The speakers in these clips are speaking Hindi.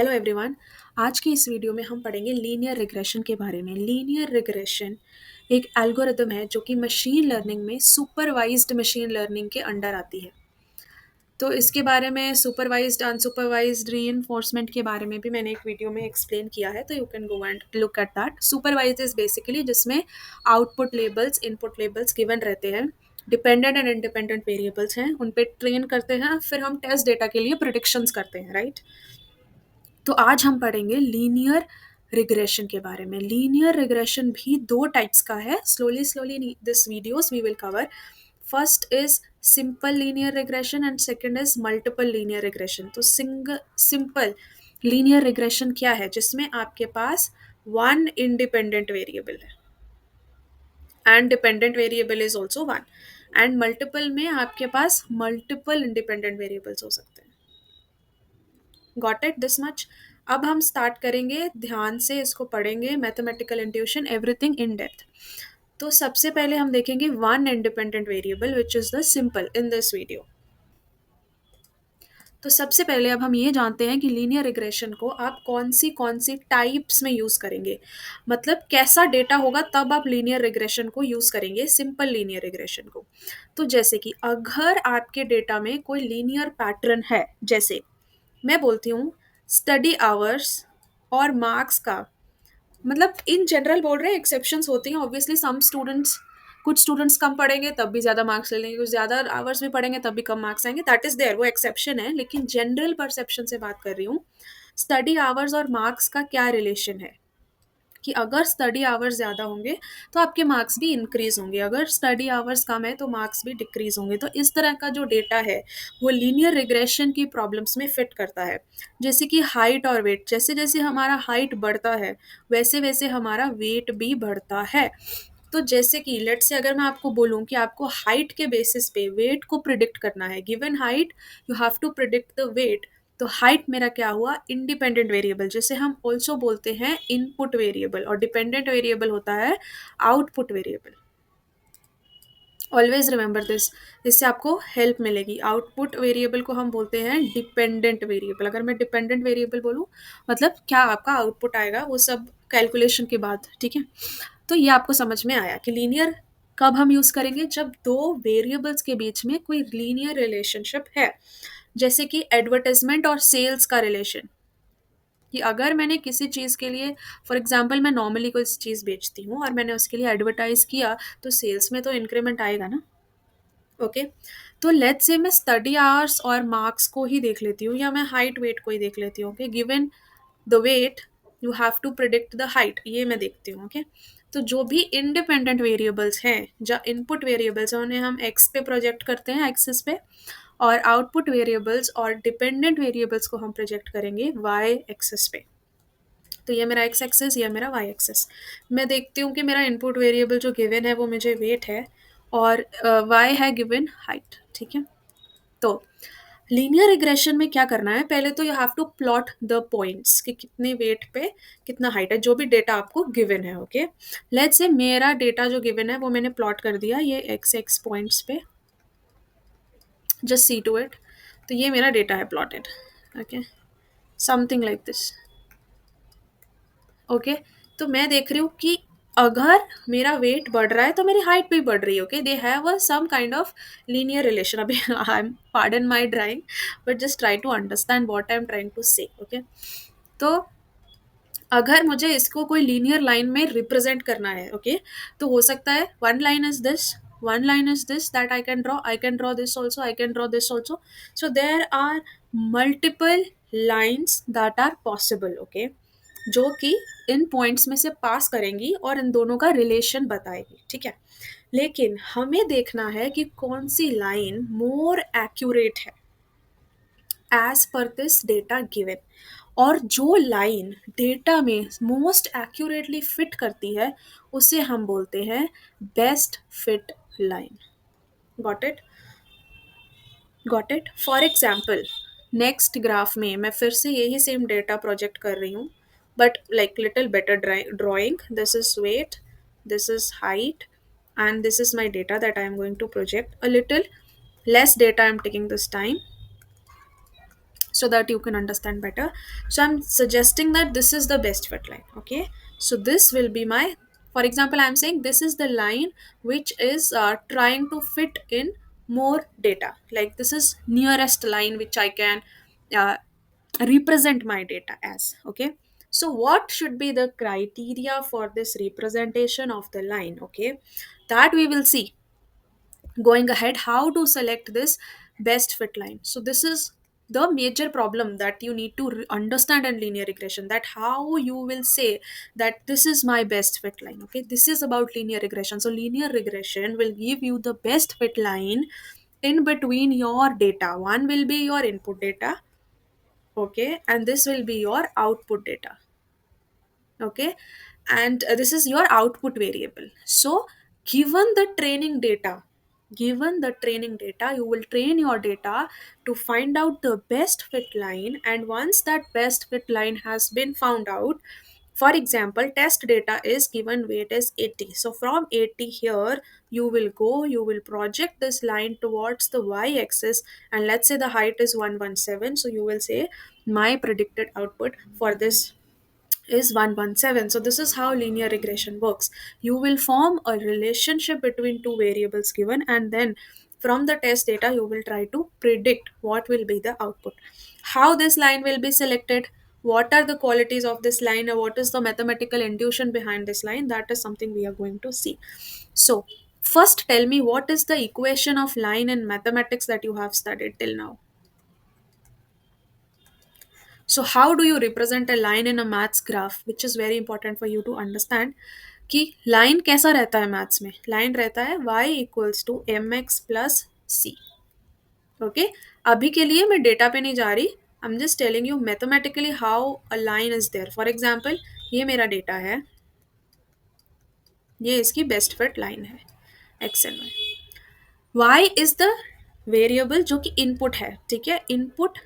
Hello everyone. आज की इस वीडियो में हम पढ़ेंगे लीनियर रिग्रेशन के बारे में। लीनियर रिग्रेशन एक एल्गोरिदम है जो कि मशीन लर्निंग में सुपरवाइज्ड मशीन लर्निंग के अंडर आती है। तो इसके बारे में सुपरवाइज्ड अनसुपरवाइज्ड रीइंफोर्समेंट के बारे में भी मैंने एक वीडियो में एक्सप्लेन किया है, तो you can go and look at that. Supervised is basically जिसमें output labels input labels given रहते हैं, डिपेंडेंट एंड इंडिपेंडेंट वेरिएबल्स हैं, उन पे ट्रेन करते हैं, फिर हम टेस्ट डेटा के लिए प्रिडिक्शंस करते हैं, राइट। तो आज हम पढ़ेंगे लीनियर रिग्रेशन के बारे में। लीनियर रिग्रेशन भी दो टाइप्स का है। Slowly slowly this videos we will cover. First is simple linear regression and second is multiple linear regression. तो सिंपल लीनियर रिग्रेशन क्या है? जिसमें आपके पास वन इंडिपेंडेंट वेरिएबल है and dependent variable is also one, and multiple में आपके पास मल्टीपल इंडिपेंडेंट वेरिएबल्स हो सकते हैं। Got it this much? अब हम स्टार्ट करेंगे, ध्यान से इसको पढ़ेंगे, mathematical intuition everything in depth. तो सबसे पहले हम देखेंगे one independent variable which is the simple in this video. तो सबसे पहले अब हम ये जानते हैं कि लीनियर रिग्रेशन को आप कौन सी टाइप्स में यूज़ करेंगे, मतलब कैसा डेटा होगा तब आप लीनियर रिग्रेशन को यूज़ करेंगे, सिंपल लीनियर रिग्रेशन को। तो जैसे कि अगर आपके डेटा में कोई लीनियर पैटर्न है, जैसे मैं बोलती हूँ स्टडी आवर्स और मार्क्स का, मतलब इन जनरल बोल रहे हैं, एक्सेप्शंस होती हैं ऑब्वियसली। सम स्टूडेंट्स, कुछ स्टूडेंट्स कम पढ़ेंगे तब भी ज़्यादा मार्क्स ले लेंगे, कुछ ज़्यादा आवर्स भी पढ़ेंगे तब भी कम मार्क्स आएंगे, दैट इज़ देयर, वो एक्सेप्शन है। लेकिन जनरल परसेप्शन से बात कर रही हूँ। स्टडी आवर्स और मार्क्स का क्या रिलेशन है कि अगर स्टडी आवर्स ज़्यादा होंगे तो आपके मार्क्स भी इंक्रीज होंगे, अगर स्टडी आवर्स कम है तो मार्क्स भी डिक्रीज होंगे। तो इस तरह का जो डेटा है वो लीनियर रिग्रेशन की प्रॉब्लम्स में फिट करता है। जैसे कि हाइट और वेट, जैसे जैसे हमारा हाइट बढ़ता है वैसे वैसे हमारा वेट भी बढ़ता है। तो जैसे कि लेट से अगर मैं आपको बोलूं कि आपको हाइट के बेसिस पे वेट को प्रिडिक्ट करना है, given height you have to predict the weight. तो हाइट मेरा क्या हुआ? इंडिपेंडेंट वेरिएबल, जिसे हम ऑल्सो बोलते हैं इनपुट वेरिएबल, और डिपेंडेंट वेरिएबल होता है output variable. Always remember this, इससे आपको हेल्प मिलेगी। आउटपुट वेरिएबल को हम बोलते हैं डिपेंडेंट वेरिएबल। अगर मैं डिपेंडेंट वेरिएबल बोलूँ मतलब क्या आपका आउटपुट आएगा वो सब कैलकुलेशन के बाद, ठीक है। तो ये आपको समझ में आया कि लीनियर कब हम यूज़ करेंगे? जब दो वेरिएबल्स के बीच में कोई लीनियर रिलेशनशिप है, जैसे कि एडवर्टाइजमेंट और सेल्स का रिलेशन। कि अगर मैंने किसी चीज़ के लिए, फॉर एग्जांपल मैं नॉर्मली कोई चीज़ बेचती हूँ और मैंने उसके लिए एडवर्टाइज किया, तो सेल्स में तो इंक्रीमेंट आएगा ना। ओके, तो लेट्स से मैं स्टडी आवर्स और मार्क्स को ही देख लेती हूँ, या मैं हाइट वेट को ही देख लेती हूँ। Okay, given the weight you have to predict the height, ये मैं देखती हूँ। ओके, तो जो भी इंडिपेंडेंट वेरिएबल्स हैं, जो इनपुट वेरिएबल्स हैं, उन्हें हम एक्स पे प्रोजेक्ट करते हैं, एक्सिस पे, और आउटपुट वेरिएबल्स और डिपेंडेंट वेरिएबल्स को हम प्रोजेक्ट करेंगे वाई एक्सिस पे। तो ये मेरा एक्स एक्सिस, ये मेरा वाई एक्सिस। मैं देखती हूँ कि मेरा इनपुट वेरिएबल जो गिवन है वो मुझे वेट है, और वाई है गिवन हाइट, ठीक है। तो लीनियर रिग्रेशन में क्या करना है? पहले तो you have to plot the points कि कितने वेट पे कितना हाइट है, जो भी डेटा आपको गिवन है। ओके, लेट्स से मेरा डेटा जो गिवन है वो मैंने प्लॉट कर दिया ये एक्स एक्स पॉइंट्स पे, जस्ट सी टू इट। तो ये मेरा डेटा है plotted, okay, something like this. Okay, तो मैं देख रही हूँ कि अगर मेरा वेट बढ़ रहा है तो मेरी हाइट भी बढ़ रही है। Okay, they have a some kind of linear relation. अभी I am, pardon my drawing, but just try to understand what I am trying to say. Okay, तो अगर मुझे इसको कोई लीनियर लाइन में रिप्रेजेंट करना है, ओके, तो हो सकता है one line is this, one line is this that I can draw this also, I can draw this also. So there are multiple lines that are possible, okay, जो कि इन पॉइंट्स में से पास करेंगी और इन दोनों का रिलेशन बताएगी, ठीक है। लेकिन हमें देखना है कि कौन सी लाइन मोर एक्यूरेट है as per this data given, और जो लाइन डेटा में मोस्ट एक्यूरेटली फिट करती है उसे हम बोलते हैं best fit line. Got it? Got it? For example next graph में मैं फिर से यही सेम डेटा प्रोजेक्ट कर रही हूँ, but like little better drawing. This is weight, this is height, and this is my data that I am going to project. A little less data I am taking this time. so that you can understand better. So I'm suggesting that this is the best fit line. Okay, so this will be my, for example, I'm saying this is the line which is trying to fit in more data, like this is nearest line which I can uh, represent my data as. Okay, so what should be the criteria for this representation of the line? Okay, that we will see going ahead, how to select this best fit line. So this is the major problem that you need to understand in linear regression, that how you will say that this is my best fit line. Okay, this is about linear regression. So linear regression will give you the best fit line in between your data. One will be your input data, okay, and this will be your output data. Okay, and this is your output variable. So given the training data, you will train your data to find out the best fit line. And once that best fit line has been found out, for example, test data is given weight as 80. So from 80 here, you will project this line towards the y-axis, and let's say the height is 117. So you will say my predicted output for this is 117. So this is how linear regression works. You will form a relationship between two variables given, and then from the test data you will try to predict what will be the output. How this line will be selected, what are the qualities of this line, or what is the mathematical intuition behind this line, that is something we are going to see. So first tell me, what is the equation of line in mathematics that you have studied till now? So how do you represent a line in a maths graph, which is very important for you to understand कि लाइन कैसा रहता है मैथ्स में. लाइन रहता है y equals to m x plus c. Okay, अभी के लिए मैं डेटा पे नहीं जा रही, I am just telling you mathematically how a line is there. For example, ये मेरा डेटा है, ये इसकी बेस्ट फिट लाइन है x and y. Is the variable जो कि इनपुट है. ठीक है, इनपुट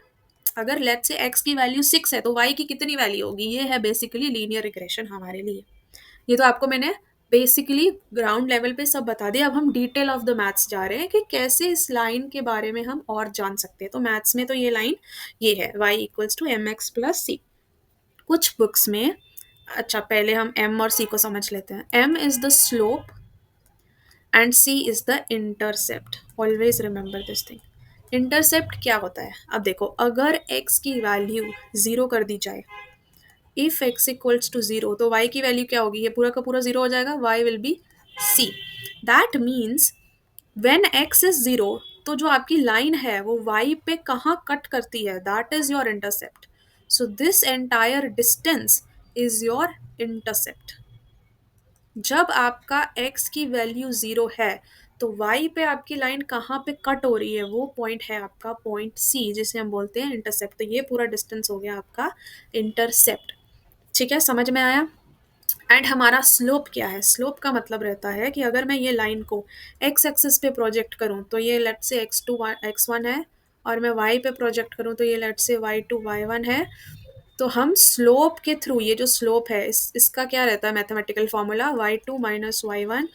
अगर लेट्स से x की वैल्यू 6 है तो y की कितनी वैल्यू होगी, ये है बेसिकली लीनियर रिग्रेशन हमारे लिए. ये तो आपको मैंने बेसिकली ग्राउंड लेवल पे सब बता दिया. अब हम डिटेल ऑफ द मैथ्स जा रहे हैं कि कैसे इस लाइन के बारे में हम और जान सकते हैं. तो मैथ्स में तो ये लाइन ये है y equals to m x plus c. कुछ बुक्स में, अच्छा पहले हम m और c को समझ लेते हैं. m is the slope and c is the intercept. Always remember this thing. Intercept क्या होता है? अब देखो, अगर x की वैल्यू जीरो कर दी जाए, if x equals to zero, तो y की वैल्यू क्या होगी? ये पूरा का पूरा जीरो हो जाएगा, y will be c. That means when x is zero, तो जो आपकी लाइन है वो y पे कहाँ कट करती है, that is your intercept. So this entire distance is your intercept. जब आपका x की वैल्यू जीरो है तो y पे आपकी लाइन कहाँ पे कट हो रही है, वो पॉइंट है आपका पॉइंट c, जिसे हम बोलते हैं इंटरसेप्ट. तो ये पूरा डिस्टेंस हो गया आपका इंटरसेप्ट. ठीक है, समझ में आया? एंड हमारा स्लोप क्या है? स्लोप का मतलब रहता है कि अगर मैं ये लाइन को x एक्सिस पे प्रोजेक्ट करूँ तो ये लेट्स से x2 x1 है, और मैं y पे प्रोजेक्ट करूँ तो ये लेट्स से y2 y1 है. तो हम स्लोप के थ्रू, ये जो स्लोप है इसका क्या रहता है mathematical formula, y2 minus y1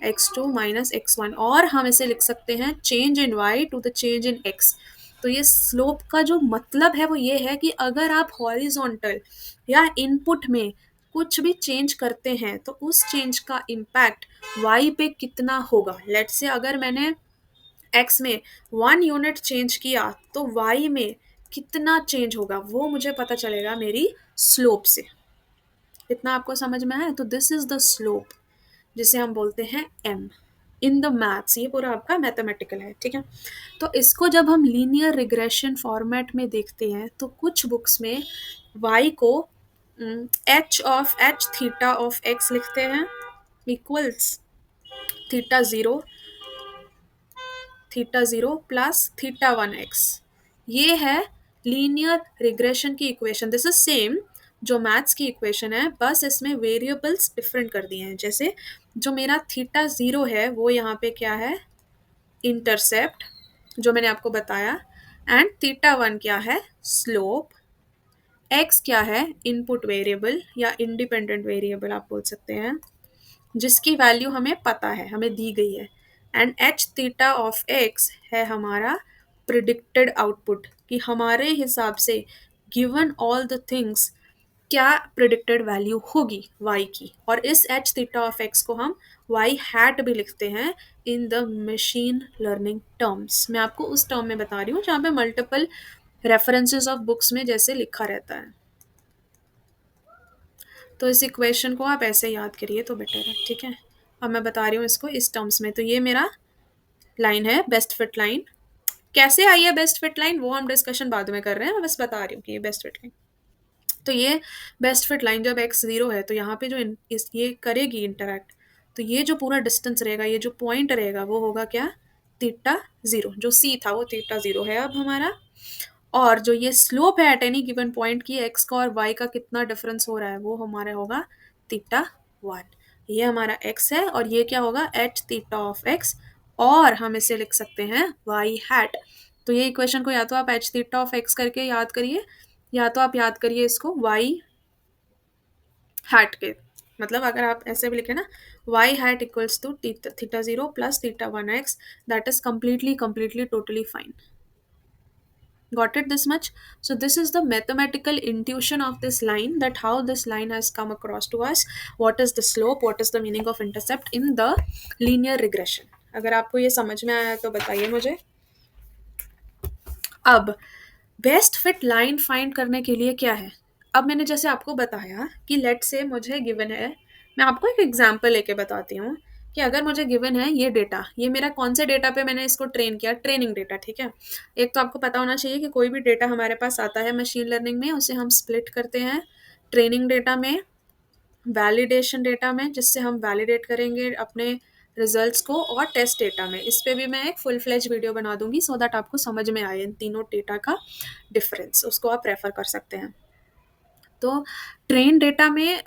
x2 minus x1, और हम इसे लिख सकते हैं change in y to the change in x. तो ये स्लोप का जो मतलब है वो ये है कि अगर आप हॉरिजॉन्टल या इनपुट में कुछ भी चेंज करते हैं तो उस चेंज का इम्पैक्ट y पे कितना होगा. लेट्स से अगर मैंने x में 1 यूनिट चेंज किया तो y में कितना चेंज होगा, वो मुझे पता चलेगा मेरी स्लोप से. इतना आपको समझ में आया? तो दिस इज द स्लोप, जिसे हम बोलते हैं m इन द मैथ्स. ये पूरा आपका मैथमेटिकल है. ठीक है, तो इसको जब हम लीनियर रिग्रेशन फॉर्मेट में देखते हैं तो कुछ बुक्स में y को एच थीटा ऑफ x लिखते हैं equals theta zero plus theta 1x. ये है लीनियर रिग्रेशन की इक्वेशन. दिस इज सेम जो मैथ्स की इक्वेशन है, बस इसमें वेरिएबल्स डिफरेंट कर दिए हैं. जैसे जो मेरा थीटा ज़ीरो है वो यहाँ पे क्या है, इंटरसेप्ट, जो मैंने आपको बताया, एंड थीटा 1 क्या है, स्लोप. x क्या है, इनपुट वेरिएबल या इंडिपेंडेंट वेरिएबल आप बोल सकते हैं, जिसकी वैल्यू हमें पता है, हमें दी गई है. And H theta of x है हमारा प्रिडिक्टेड आउटपुट कि हमारे हिसाब से गिवन ऑल द थिंग्स क्या प्रिडिक्टेड वैल्यू होगी y की, और इस h थीटा ऑफ x को हम y हैट भी लिखते हैं in the machine learning terms. मैं आपको उस टर्म में बता रही हूँ जहाँ पे मल्टीपल रेफरेंसेस ऑफ बुक्स में जैसे लिखा रहता है। तो इस इक्वेशन को आप ऐसे याद करिए तो बेटर है, ठीक है। अब मैं बता रही हूँ इसको इस टर्म्स में। तो ये मेरा लाइन है बेस्ट फिट लाइन। कैसे आई है बेस्ट फिट लाइन वो हम डिस्कशन बाद में कर रहे हैं, मैं बस बता रही हूँ कि ये बेस्ट फिट लाइन। तो ये बेस्ट फिट लाइन जब x 0 है तो यहाँ पे जो इस ये करेगी इंटरैक्ट, तो ये जो पूरा डिस्टेंस रहेगा, ये जो पॉइंट रहेगा वो होगा क्या, थीटा 0। जो c था वो थीटा 0 है अब हमारा। और जो ये स्लोप है एट एनी गिवन पॉइंट की x का और y का कितना डिफरेंस हो रहा है वो हमारा होगा थीटा 1। ये हमारा x है और ये क्या होगा h थीटा ऑफ x, और हम इसे लिख सकते हैं y हैट। तो ये इक्वेशन को या तो आप h थीटा ऑफ x करके याद करिए, या तो आप याद करिए इसको y हैट के, मतलब अगर आप ऐसे भी लिखे ना y hat equals to theta 0 plus theta 1x, that is completely totally fine. Got it this much? So this is the mathematical intuition of this line, that how this line has come across to us, what is the slope, what is the meaning of intercept in the linear regression. अगर आपको ये समझ में आया तो बताइए मुझे। अब बेस्ट फिट लाइन फाइंड करने के लिए क्या है, अब मैंने जैसे आपको बताया कि लेट से मुझे गिवन है, मैं आपको एक एग्जांपल लेके बताती हूँ कि अगर मुझे गिवन है ये डेटा, ये मेरा कौन से डेटा पे मैंने इसको ट्रेन किया, ट्रेनिंग डेटा, ठीक है। एक तो आपको पता होना चाहिए कि कोई भी डेटा हमारे पास आता है मशीन लर्निंग में उसे हम स्प्लिट करते हैं ट्रेनिंग डेटा में, वैलिडेशन डेटा में जिससे हम वैलिडेट करेंगे अपने रिजल्ट्स को, और टेस्ट डेटा में। इस पे भी मैं एक फुल फ्लेज वीडियो बना दूंगी सो दैट आपको समझ में आए इन तीनों डेटा का डिफरेंस, उसको आप रेफर कर सकते हैं। तो ट्रेन डेटा में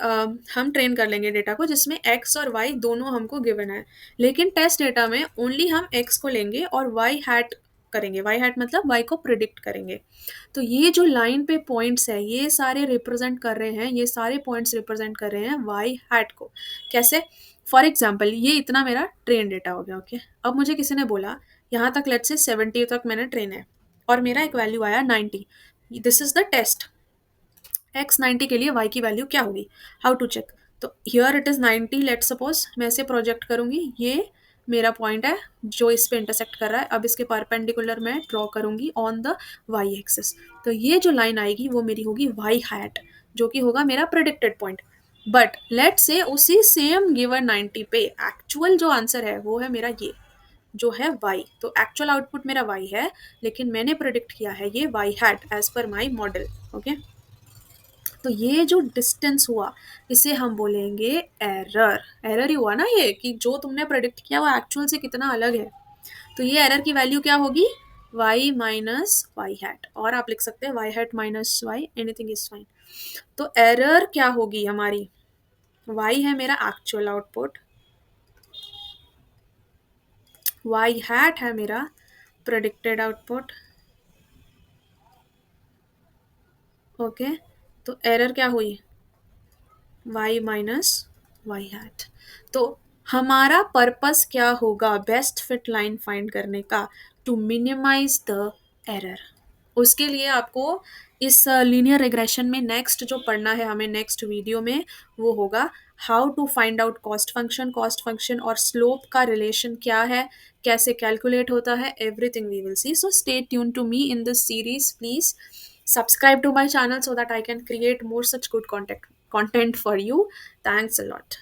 हम ट्रेन कर लेंगे डेटा को जिसमें x और y दोनों हमको गिवन है, लेकिन टेस्ट डेटा में ओनली हम x को लेंगे और y हैट करेंगे। y हैट मतलब y को प्रिडिक्ट करेंगे। तो ये जो लाइन पे पॉइंट्स है ये सारे रिप्रेजेंट कर रहे हैं, ये सारे पॉइंट्स रिप्रेजेंट कर रहे हैं y हैट को। कैसे? फॉर एग्जाम्पल ये इतना मेरा ट्रेन डेटा हो गया, ओके। अब मुझे किसी ने बोला यहाँ तक लेट्स से 70 तक मैंने ट्रेन है और मेरा एक वैल्यू आया 90, this is the test. x 90 के लिए y की वैल्यू क्या होगी, हाउ टू चेक। तो here it is 90, let's suppose मैं इसे प्रोजेक्ट करूंगी, ये मेरा पॉइंट है जो इस पे इंटरसेक्ट कर रहा है। अब इसके परपेंडिकुलर मैं ड्रॉ करूंगी ऑन द y एक्सिस, तो ये जो लाइन आएगी वो मेरी होगी y हैट, जो कि होगा मेरा प्रेडिक्टेड पॉइंट। बट लेट से उसी सेम गिवन 90 पे एक्चुअल जो आंसर है वो है मेरा ये जो है y। तो एक्चुअल आउटपुट मेरा y है, लेकिन मैंने प्रिडिक्ट किया है ये y hat as per my model, okay. तो ये जो डिस्टेंस हुआ इसे हम बोलेंगे एरर। एरर ही हुआ ना ये, कि जो तुमने प्रेडिक्ट किया वो एक्चुअल से कितना अलग है। तो ये एरर की वैल्यू क्या होगी, y माइनस वाई हैट, और आप लिख सकते हैं y hat minus y, anything is fine. तो एरर क्या होगी हमारी, y है मेरा एक्चुअल आउटपुट, y हैट है मेरा प्रेडिक्टेड आउटपुट, ओके। तो एरर क्या हुई, y माइनस वाई हैट। तो हमारा पर्पस क्या होगा बेस्ट फिट लाइन फाइंड करने का, टू मिनिमाइज द एरर। उसके लिए आपको इस लीनियर रिग्रेशन में नेक्स्ट जो पढ़ना है हमें नेक्स्ट वीडियो में वो होगा how to find out cost function और स्लोप का रिलेशन क्या है, कैसे कैलकुलेट होता है, everything we will see. So stay tune to me in this series, please subscribe to my channel so that I can create more such good content for you. Thanks a lot.